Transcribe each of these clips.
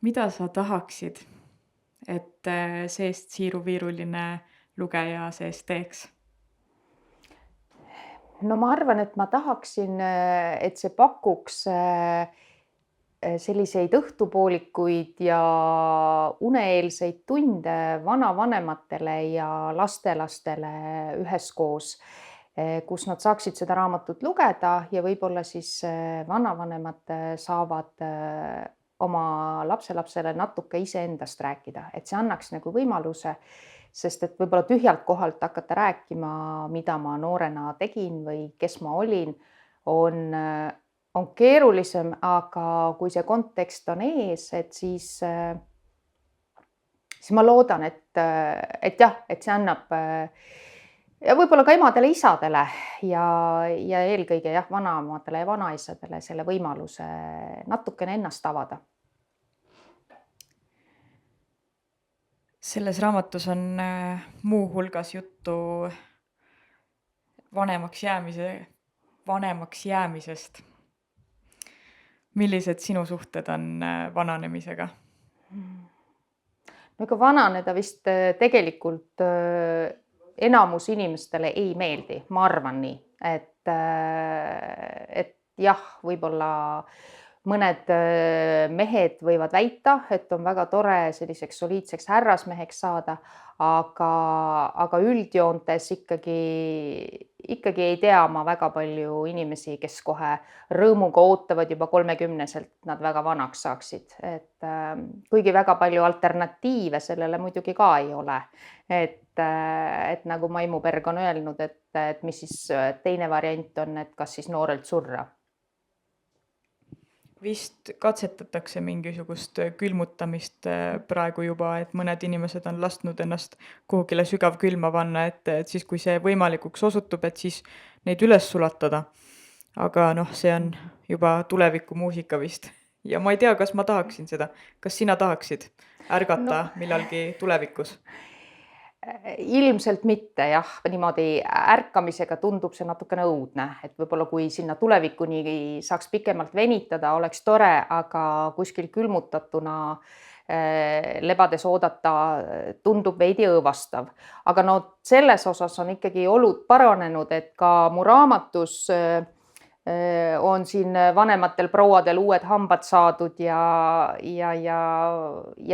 Mida sa tahaksid, et seest siiruviiruline lugeja seest teeks? No ma arvan, et ma tahaksin, et see pakuks selliseid õhtupoolikuid ja uneeelseid tunde vanavanematele ja lastelastele üheskoos, kus nad saaksid seda raamatut lugeda ja võib-olla siis vanavanemad saavad oma lapselapsele natuke iseendast rääkida, et see annaks nagu võimaluse, sest et võib-olla tühjalt kohalt hakata rääkima, mida ma noorena tegin või kes ma olin, on, on keerulisem, aga kui see kontekst on ees, et siis ma loodan, et jah, et see annab ja võib-olla ka emadele-isadele ja eelkõige jah, vanaemadele ja vanaisadele selle võimaluse natukene ennast avada. Selles raamatus on muuhulgas juttu vanemaks jäämisest. Millised sinu suhted on vananemisega? No ega vananeda vist tegelikult enamus inimestele ei meeldi, ma arvan nii, et jah, võib-olla mõned mehed võivad väita, et on väga tore selliseks soliidseks härrasmeheks saada, aga üldjoontes ikkagi ei tea ma väga palju inimesi, kes kohe rõõmuga ootavad juba 30-selt, nad väga vanaks saaksid, et kuigi väga palju alternatiive sellele muidugi ka ei ole. Et nagu Maimu Berg on öelnud, et mis siis teine variant on, et kas siis noorelt surra. Vist katsetatakse mingisugust külmutamist praegu juba, et mõned inimesed on lasknud ennast kuhugile sügavkülma panna, et siis, kui see võimalikuks osutub, et siis neid üles sulatada. Aga noh, see on juba tulevikumuusika vist. Ja ma ei tea, kas ma tahaksin seda. Kas sina tahaksid ärgata No millalgi tulevikus? ilmselt mitte jah, niimoodi ärkamisega tundub see natukene õudne, et võib-olla kui sinna tulevikuni saaks pikemalt venitada, oleks tore, aga kuskil külmutatuna lebades oodata tundub veidi õõvastav. Aga no selles osas on ikkagi olud paranenud, et ka mu raamatus on siin vanematel prouadel uued hambad saadud ja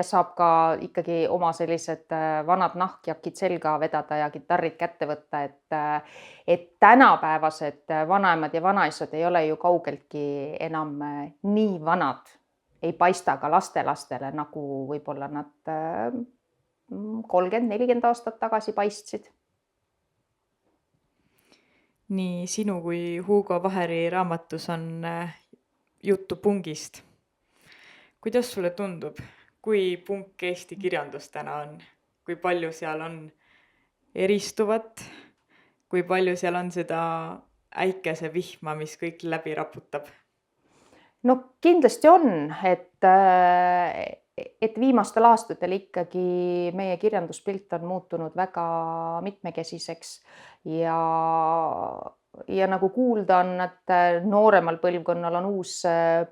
saab ka ikkagi oma sellised vanad nahkjakid selga vedada ja kitarrid kätte võtta, et tänapäevased vanaemad ja vanaisad ei ole ju kaugeltki enam nii vanad, ei paista ka lastelastele, nagu võib-olla nad 30-40 aastat tagasi paistsid. Nii sinu kui Hugo Vaheri raamatus on juttu pungist. Kuidas sulle tundub, kui punk Eesti kirjandus täna on? Kui palju seal on eristuvat? Kui palju seal on seda äikese vihma, mis kõik läbi raputab? No kindlasti on, et viimastel aastatel ikkagi meie kirjanduspilt on muutunud väga mitmekesiseks ja nagu kuulda on, et nooremal põlvkonnal on uus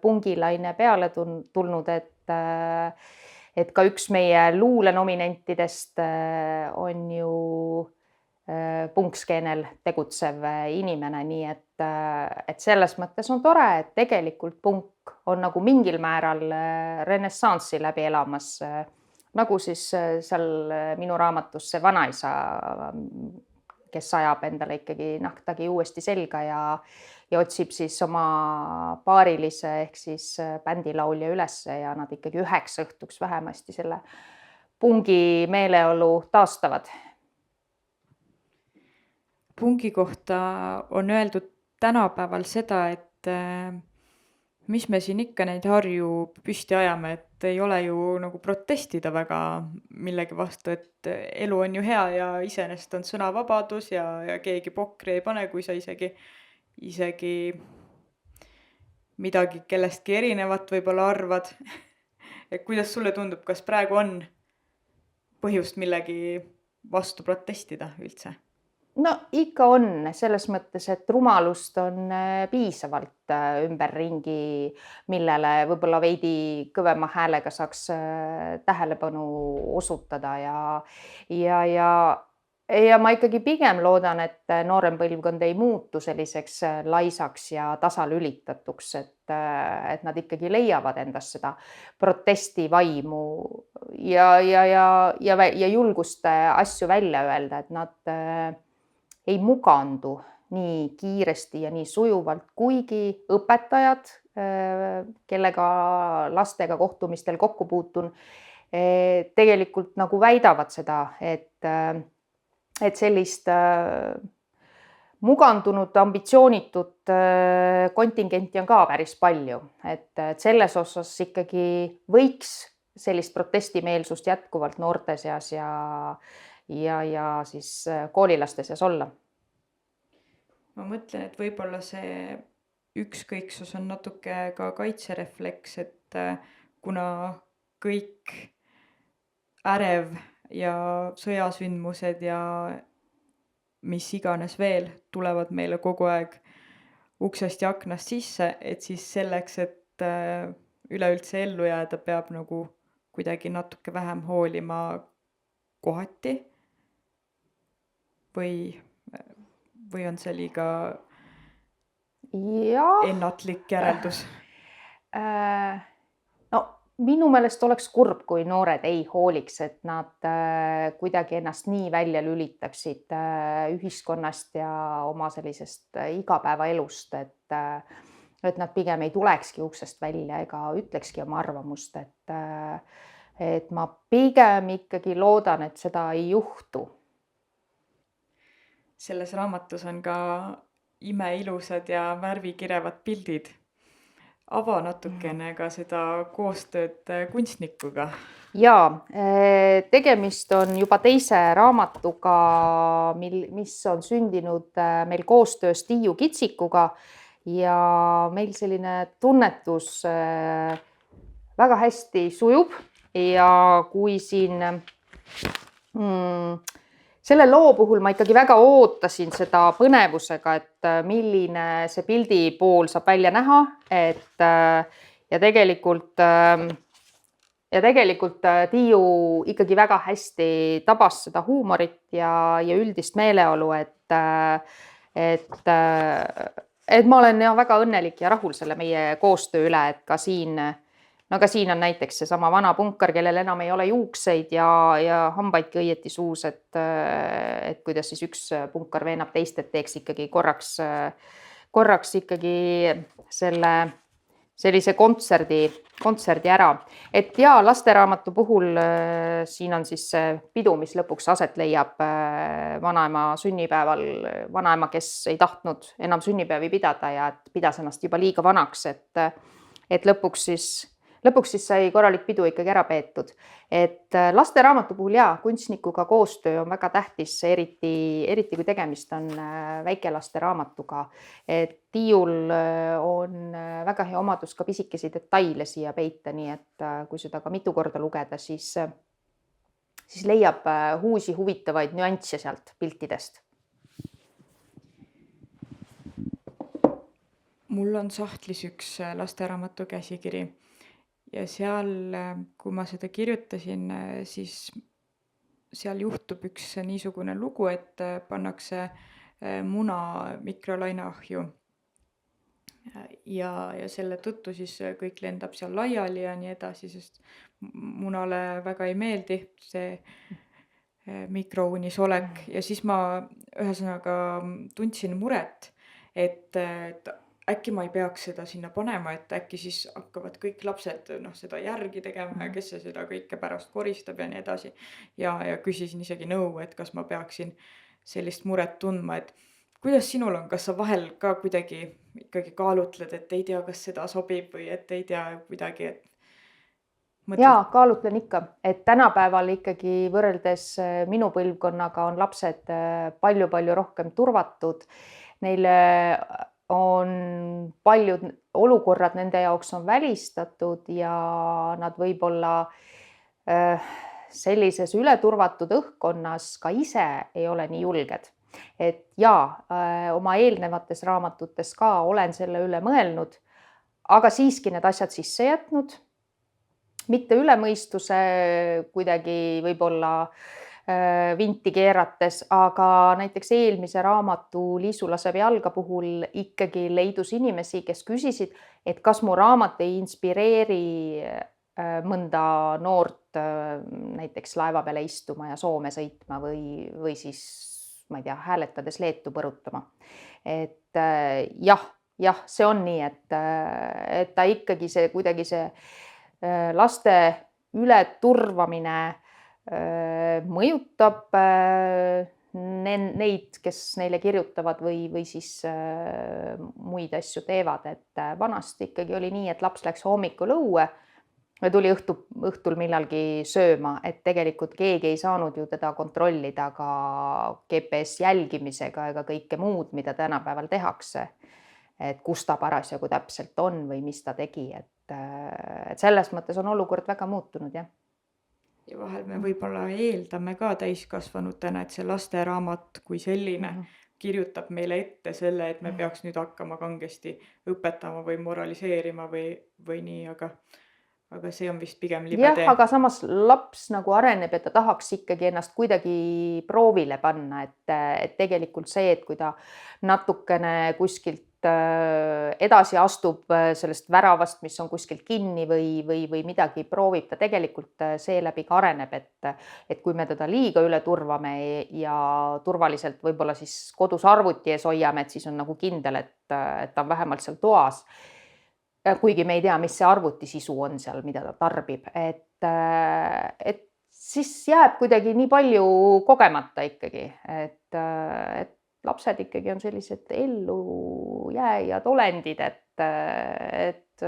pungilaine peale tulnud, et ka üks meie luulenominentidest on ju punkskeenel tegutsev inimene, nii et selles mõttes on tore, et tegelikult punk on nagu mingil määral renessanssi läbi elamas, nagu siis seal minu raamatus see vanaisa, kes ajab endale ikkagi nahktagi uuesti selga ja otsib siis oma paarilise ehk siis bändilaulja ülesse ja nad ikkagi üheks õhtuks vähemasti selle pungi meeleolu taastavad. Pungi kohta on öeldud tänapäeval seda, et mis me siin ikka neid harju püsti ajame, et ei ole ju nagu protestida väga millegi vastu, et elu on ju hea ja iseenesest on sõnavabadus ja keegi pokri ei pane, kui sa isegi midagi kellestki erinevat võib-olla arvad. Et kuidas sulle tundub, kas praegu on põhjust millegi vastu protestida üldse? No ikka on, selles mõttes, et rumalust on piisavalt ümberringi, millele võib-olla veidi kõvema häälega saaks tähelepanu osutada ja ja ma ikkagi pigem loodan, et noorem põlvkond ei muutu selliseks laisaks ja tasalülitatuks, et nad ikkagi leiavad endas seda protestivaimu ja julgust asju välja öelda, et nad ei mugandu nii kiiresti ja nii sujuvalt, kuigi õpetajad, kellega lastega kohtumistel kokku puutun, tegelikult nagu väidavad seda, et sellist mugandunud, ambitsioonitut kontingenti on ka päris palju, et selles osas ikkagi võiks sellist protestimeelsust jätkuvalt noorte seas ja siis koolilaste seas olla. Ma mõtlen, et võib-olla see ükskõiksus on natuke ka kaitserefleks, et kuna kõik ärev ja sõjasündmused ja mis iganes veel tulevad meile kogu aeg uksest ja aknast sisse, et siis selleks, et üleüldse ellu jääda, peab nagu kuidagi natuke vähem hoolima kohati või on see liiga ennatlik järeldus? No minu meelest oleks kurb, kui noored ei hooliks, et nad kuidagi ennast nii välja lülitaksid ühiskonnast ja oma sellisest igapäevaelust, et nad pigem ei tulekski uksest välja ega ütlekski oma arvamust, et ma pigem ikkagi loodan, et seda ei juhtu. Selles raamatus on ka imeilusad ja värvikirevad pildid. Ava natukene ka seda koostööd kunstnikuga. Jaa, tegemist on juba teise raamatuga, mis on sündinud meil koostöös Tiiu Kitsikuga ja meil selline tunnetus väga hästi sujub ja kui siin selle loo puhul ma ikkagi väga ootasin seda põnevusega, et milline see pildi pool saab välja näha, ja tegelikult Tiiu ikkagi väga hästi tabas seda huumorit ja üldist meeleolu, et ma olen väga õnnelik ja rahul selle meie koostöö üle, et ka siin on näiteks seesama vana punkar, kellel enam ei ole juukseid ja hambaidki õieti suus, et kuidas siis üks punkar veenab teist, et teeks ikkagi korraks ikkagi sellise kontserdi ära. Et ja lasteraamatu puhul siin on siis pidu, mis lõpuks aset leiab vanaema sünnipäeval. Vanaema, kes ei tahtnud enam sünnipäevi pidada ja pidas ennast juba liiga vanaks, et lõpuks siis sai korralik pidu ikkagi ära peetud. Et lasteraamatu puhul kunstnikuga koostöö on väga tähtis, eriti kui tegemist on väikelaste raamatuga. Et Tiiul on väga hea omadus ka pisikesi detaile siia peita, nii et kui seda ka mitu korda lugeda, siis leiab uusi huvitavaid nüansse sealt piltidest. Mul on sahtlis üks lasteraamatu käsikiri. Ja seal, kui ma seda kirjutasin, siis seal juhtub üks niisugune lugu, et pannakse muna mikrolaineahju. Ja selle tõttu siis kõik lendab seal laiali ja nii edasi, sest munale väga ei meeldi see mikrouunis olek. Ja siis ma ühesõnaga tundsin muret, et äkki ma ei peaks seda sinna panema, et äkki siis hakkavad kõik lapsed seda järgi tegema ja kes seda kõike pärast koristab ja nii edasi. Ja küsisin isegi nõu, et kas ma peaksin sellist muret tundma, et kuidas sinul on, kas sa vahel ka kuidagi ikkagi kaalutled, et ei tea, kas seda sobib või et ei tea kuidagi, et Jaa, kaalutlen ikka, et tänapäeval ikkagi võrreldes minu põlvkonnaga on lapsed palju rohkem turvatud. Neile on paljud olukorrad nende jaoks on välistatud ja nad võib-olla sellises ületurvatud õhkkonnas ka ise ei ole nii julged. Et oma eelnevates raamatutes ka olen selle üle mõelnud, aga siiski need asjad sisse jätnud, mitte üle mõistuse kuidagi võib-olla vinti keerates, aga näiteks eelmise raamatu Liisu laseb jalga puhul ikkagi leidus inimesi, kes küsisid, et kas mu raamat ei inspireeri mõnda noort näiteks laeva peale istuma ja Soome sõitma või siis, ma ei tea, hääletades Leetu põrutama. Et jah, see on nii, et ta ikkagi kuidagi see laste ületurvamine mõjutab neid, kes neile kirjutavad või siis muid asju teevad, et vanasti ikkagi oli nii, et laps läks hommikul õue ja tuli õhtul millalgi sööma, et tegelikult keegi ei saanud ju teda kontrollida ka GPS jälgimisega ega kõike muud, mida tänapäeval tehakse, et kus ta parasjagu täpselt on või mis ta tegi, et selles mõttes on olukord väga muutunud, jah. Ja vahel me võib-olla eeldame ka täiskasvanutena, et see lasteraamat kui selline kirjutab meile ette selle, et me peaks nüüd hakkama kangesti õpetama või moraliseerima või nii, aga see on vist pigem libe tee. Aga samas laps nagu areneb ja ta tahaks ikkagi ennast kuidagi proovile panna, et tegelikult see, et kui ta natukene kuskilt edasi astub sellest väravast, mis on kuskilt kinni või midagi proovib, ta tegelikult seeläbi ka areneb, et kui me teda liiga üle turvame ja turvaliselt võib-olla siis kodus arvuti ees hoiame, et siis on nagu kindel, et ta on vähemalt seal toas. Kuigi me ei tea, mis see arvutisisu on seal, mida ta tarbib, et siis jääb kuidagi nii palju kogemata ikkagi, et lapsed ikkagi on sellised ellujääjad olendid, et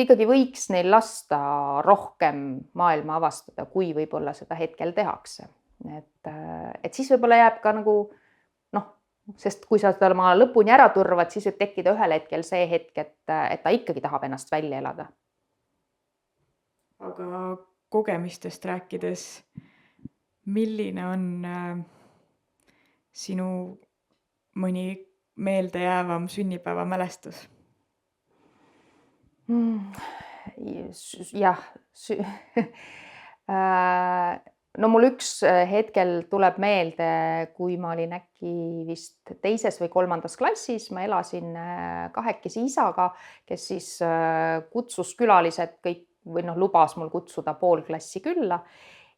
ikkagi võiks neil lasta rohkem maailma avastada, kui võib-olla seda hetkel tehakse. Et siis võib-olla jääb ka nagu sest kui sa seda oma lõpuni ära turvad, siis võib tekkida ühel hetkel see hetk, et ta ikkagi tahab ennast välja elada. Aga kogemistest rääkides, milline on sinu mõni meeldejäävam sünnipäevamälestus? Jah, no mul üks hetkel tuleb meelde, kui ma olin äkki vist 2. või 3. klassis, ma elasin kahekesi isaga, kes siis kutsus külalised kõik või lubas mul kutsuda pool klassi külla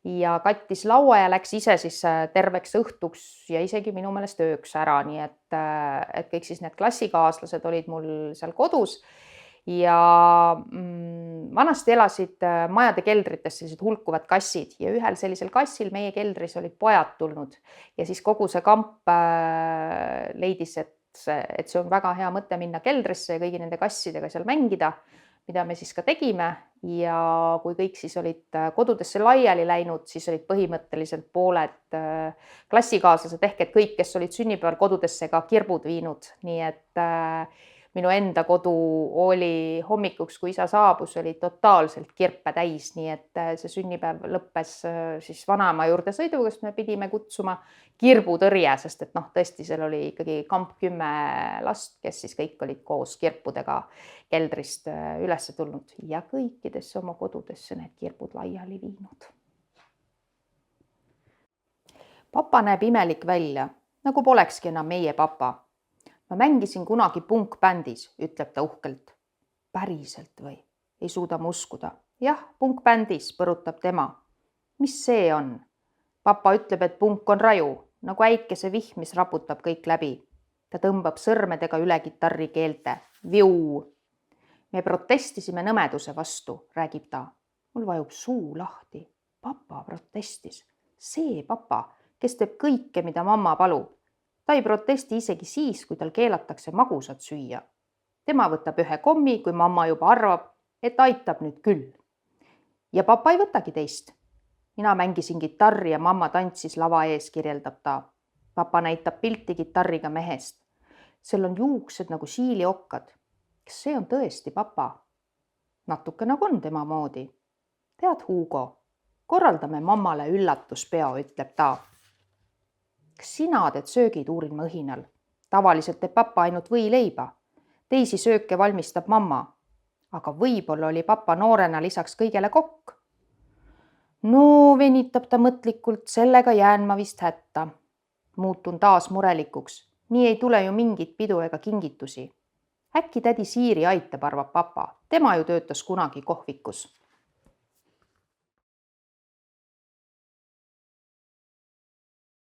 ja kattis laua ja läks ise siis terveks õhtuks ja isegi minu meelest ööks ära, nii et kõik siis need klassikaaslased olid mul seal kodus. Ja vanasti elasid majade keldrites sellised hulkuvad kassid ja ühel sellisel kassil meie keldris olid pojad tulnud ja siis kogu see kamp leidis, et see on väga hea mõte minna keldrisse ja kõigi nende kassidega seal mängida, mida me siis ka tegime ja kui kõik siis olid kodudesse laiali läinud, siis olid põhimõtteliselt pooled klassikaaslased ehk et kõik, kes olid sünnipäeval kodudesse ka kirbud viinud, nii et minu enda kodu oli hommikuks, kui isa saabus, oli totaalselt kirpe täis, nii et see sünnipäev lõppes siis vanaema juurde sõiduga, sest me pidime kutsuma kirbutõrje, sest et tõesti seal oli ikkagi kamp 10 last, kes siis kõik olid koos kirpudega keldrist üles tulnud ja kõikidesse oma kodudesse need kirbud laiali viinud. Papa näeb imelik välja, nagu polekski enam meie papa. Ma mängisin kunagi punkbändis, ütleb ta uhkelt. Päriselt või? Ei suuda ma uskuda. Jah, punkbändis, põrutab tema. Mis see on? Papa ütleb, et punk on raju, nagu äikese vihm, mis raputab kõik läbi. Ta tõmbab sõrmedega üle kitarri keelte. Viu! Me protestisime nõmeduse vastu, räägib ta. Mul vajub suu lahti. Papa protestis. See papa, kes teeb kõike, mida mamma palub. Ta ei protesti isegi siis, kui tal keelatakse magusat süüa. Tema võtab ühe kommi, kui mamma juba arvab, et aitab nüüd küll. Ja papa ei võtagi teist. Mina mängisin kitarri ja mamma tantsis lava ees, kirjeldab ta. Papa näitab pilti kitarriga mehest. Seal on juuksed nagu siiliokkad. Kas see on tõesti papa? Natuke nagu on tema moodi. Tead, Hugo, korraldame mammale üllatuspeo, ütleb ta. kas sina teed söögid, uurin ma õhinal. Tavaliselt teeb papa ainult võileiba. Teisi sööke valmistab mamma. Aga võib-olla oli papa noorena lisaks kõigele kokk. No, venitab ta mõtlikult, sellega jään ma vist hätta. Muutun taas murelikuks. Nii ei tule ju mingit pidu ega kingitusi. Äkki tädi Siiri aitab, arvab papa. Tema ju töötas kunagi kohvikus.